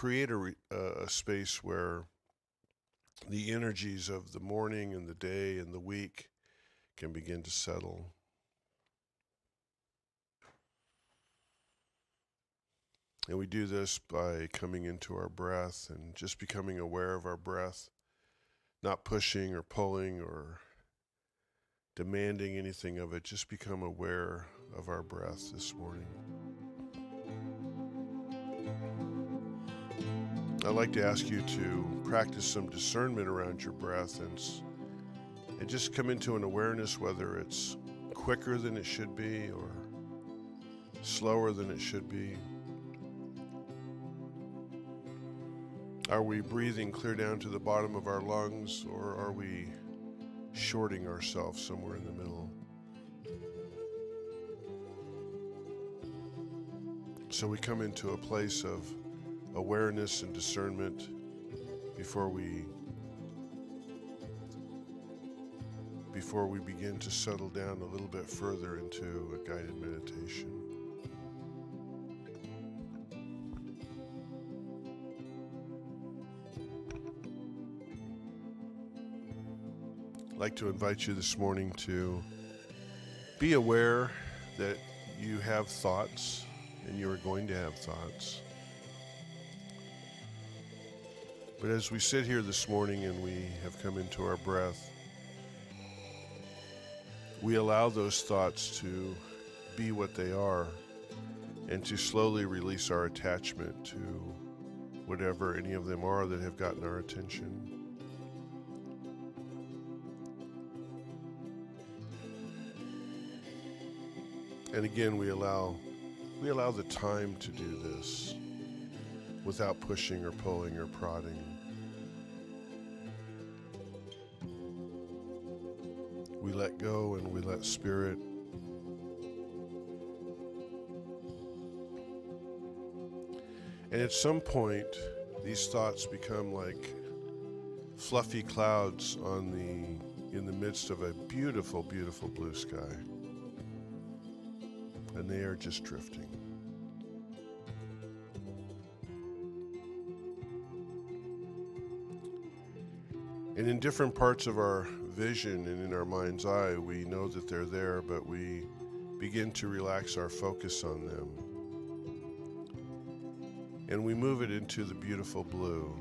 create a space where the energies of the morning and the day and the week can begin to settle. And we do this by coming into our breath and just becoming aware of our breath, not pushing or pulling or demanding anything of it. Just become aware of our breath this morning. I'd like to ask you to practice some discernment around your breath and just come into an awareness whether it's quicker than it should be or slower than it should be. Are we breathing clear down to the bottom of our lungs, or are we shorting ourselves somewhere in the middle? So we come into a place of awareness and discernment before we begin to settle down a little bit further into a guided meditation. I'd like to invite you this morning to be aware that you have thoughts and you are going to have thoughts. But as we sit here this morning and we have come into our breath, we allow those thoughts to be what they are and to slowly release our attachment to whatever any of them are that have gotten our attention. And again, we allow the time to do this without pushing or pulling or prodding. We let go and we let spirit and at some point these thoughts become like fluffy clouds in the midst of a beautiful, beautiful blue sky. And they are just drifting. And in different parts of our vision and in our mind's eye, we know that they're there, but we begin to relax our focus on them. And we move it into the beautiful blue.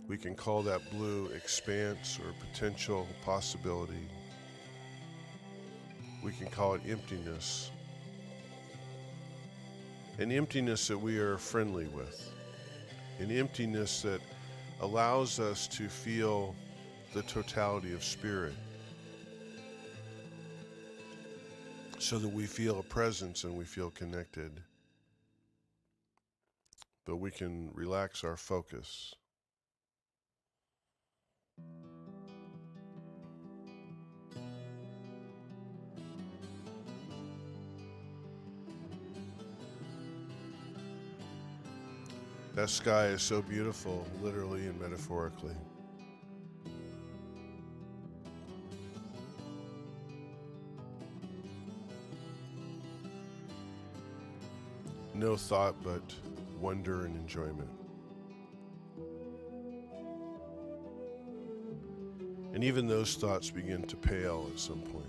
We can call that blue expanse or potential possibility. We can call it emptiness. An emptiness that we are friendly with. An emptiness that allows us to feel the totality of spirit. So that we feel a presence and we feel connected. But we can relax our focus. That sky is so beautiful, literally and metaphorically. No thought but wonder and enjoyment. And even those thoughts begin to pale at some point.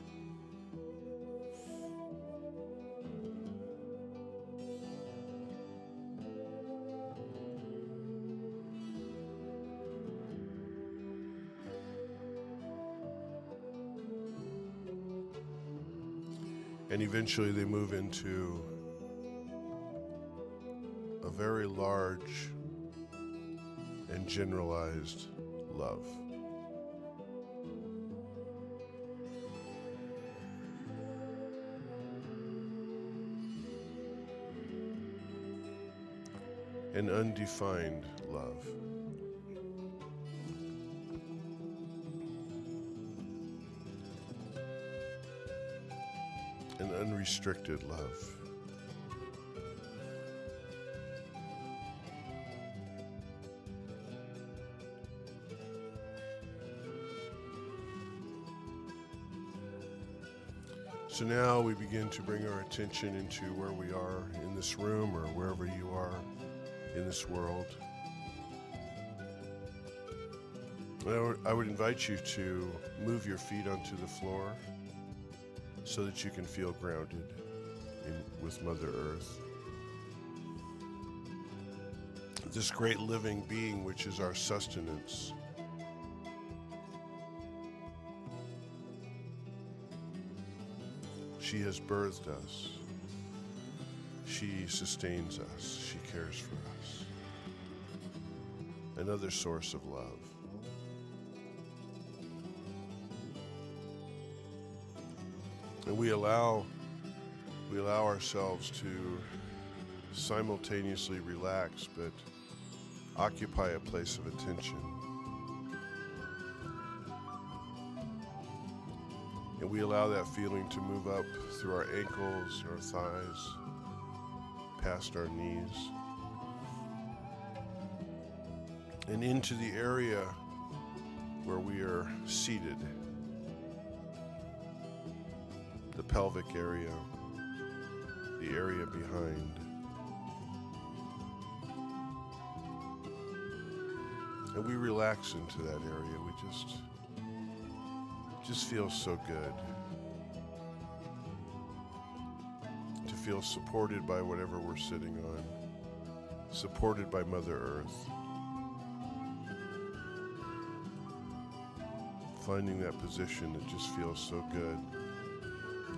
And eventually they move into a very large and generalized love. An undefined love. An unrestricted love. So now we begin to bring our attention into where we are in this room or wherever you are in this world. I would invite you to move your feet onto the floor so that you can feel grounded with Mother Earth. This great living being which is our sustenance. She has birthed us. She sustains us. She cares for us. Another source of love. And we allow ourselves to simultaneously relax, but occupy a place of attention. And we allow that feeling to move up through our ankles, our thighs, past our knees, and into the area where we are seated. The pelvic area, the area behind. And we relax into that area. We just feels so good to feel supported by whatever we're sitting on, supported by Mother Earth, finding that position that just feels so good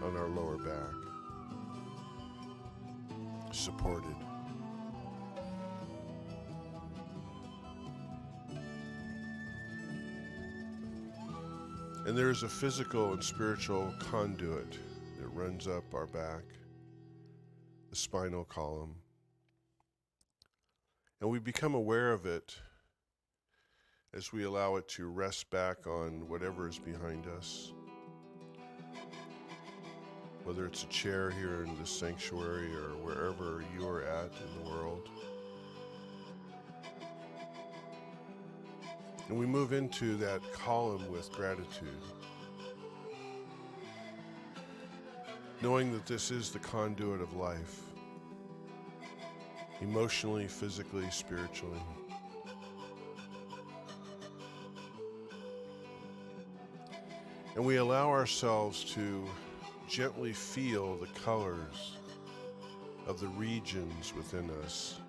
on our lower back, supported. And there is a physical and spiritual conduit that runs up our back, the spinal column. And we become aware of it as we allow it to rest back on whatever is behind us. Whether it's a chair here in the sanctuary or wherever you're at in the world. And we move into that column with gratitude, knowing that this is the conduit of life, emotionally, physically, spiritually. And we allow ourselves to gently feel the colors of the regions within us,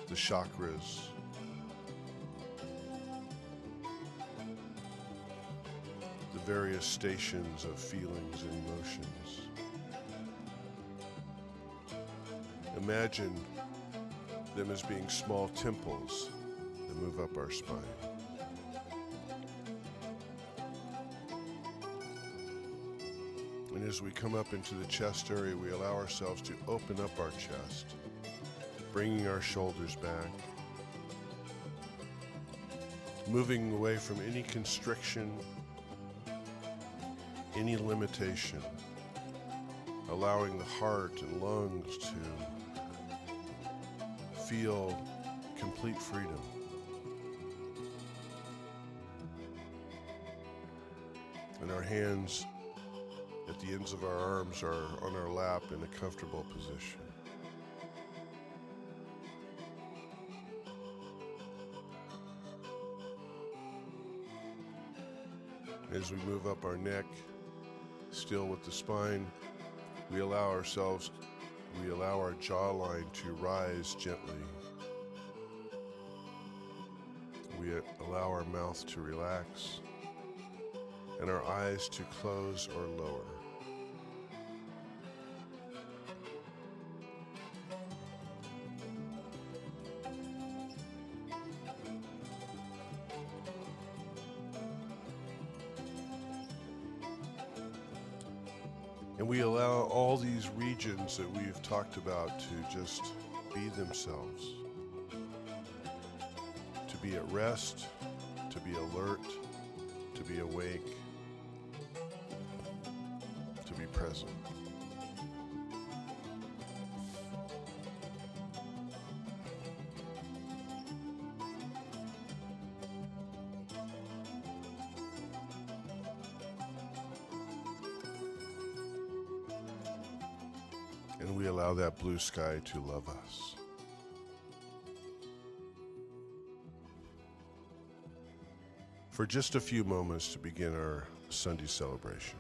the chakras, the various stations of feelings and emotions. Imagine them as being small temples that move up our spine. And as we come up into the chest area, we allow ourselves to open up our chest, bringing our shoulders back, moving away from any constriction, any limitation, allowing the heart and lungs to feel complete freedom. And our hands at the ends of our arms are on our lap in a comfortable position. As we move up our neck, still with the spine, we allow our jawline to rise gently. We allow our mouth to relax and our eyes to close or lower. And we allow all these regions that we've talked about to just be themselves, to be at rest, to be alert, to be awake, to be present. and we allow that blue sky to love us. For just a few moments to begin our Sunday celebration.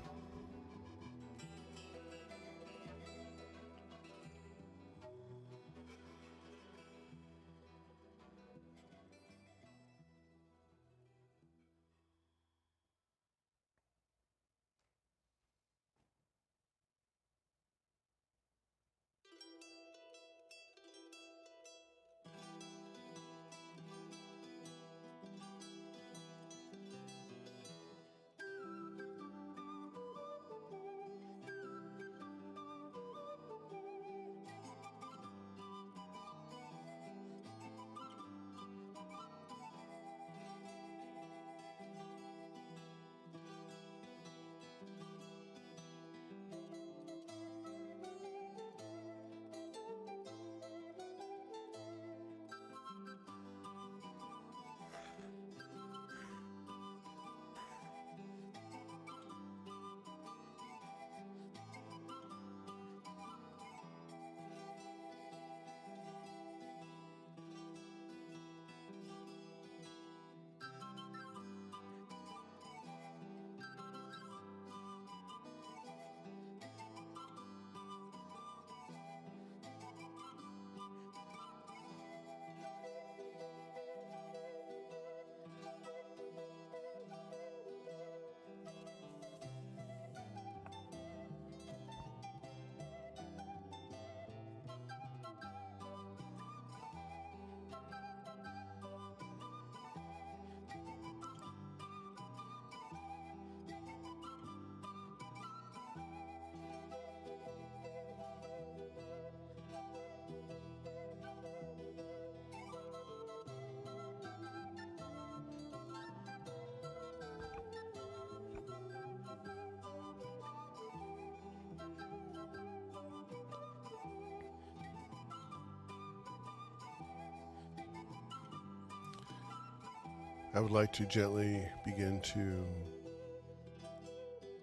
I would like to gently begin to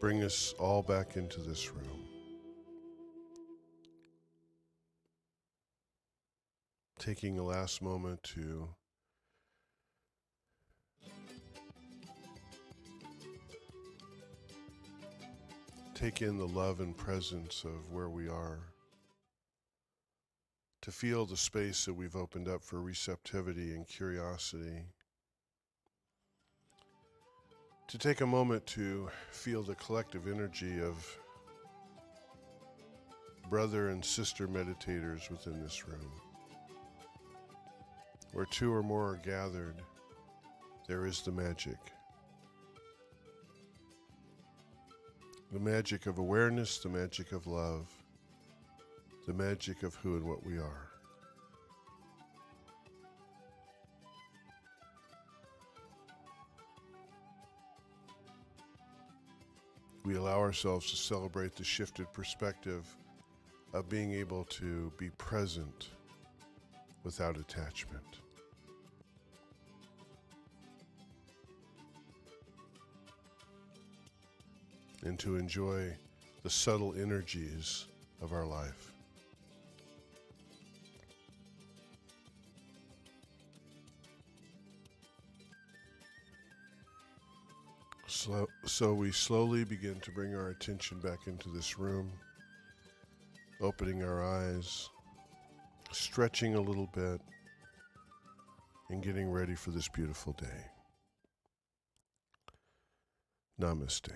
bring us all back into this room. Taking a last moment to take in the love and presence of where we are, to feel the space that we've opened up for receptivity and curiosity, to take a moment to feel the collective energy of brother and sister meditators within this room. Where two or more are gathered, there is the magic. The magic of awareness, the magic of love, the magic of who and what we are. We allow ourselves to celebrate the shifted perspective of being able to be present without attachment. And to enjoy the subtle energies of our life. So we slowly begin to bring our attention back into this room, opening our eyes, stretching a little bit, and getting ready for this beautiful day. Namaste.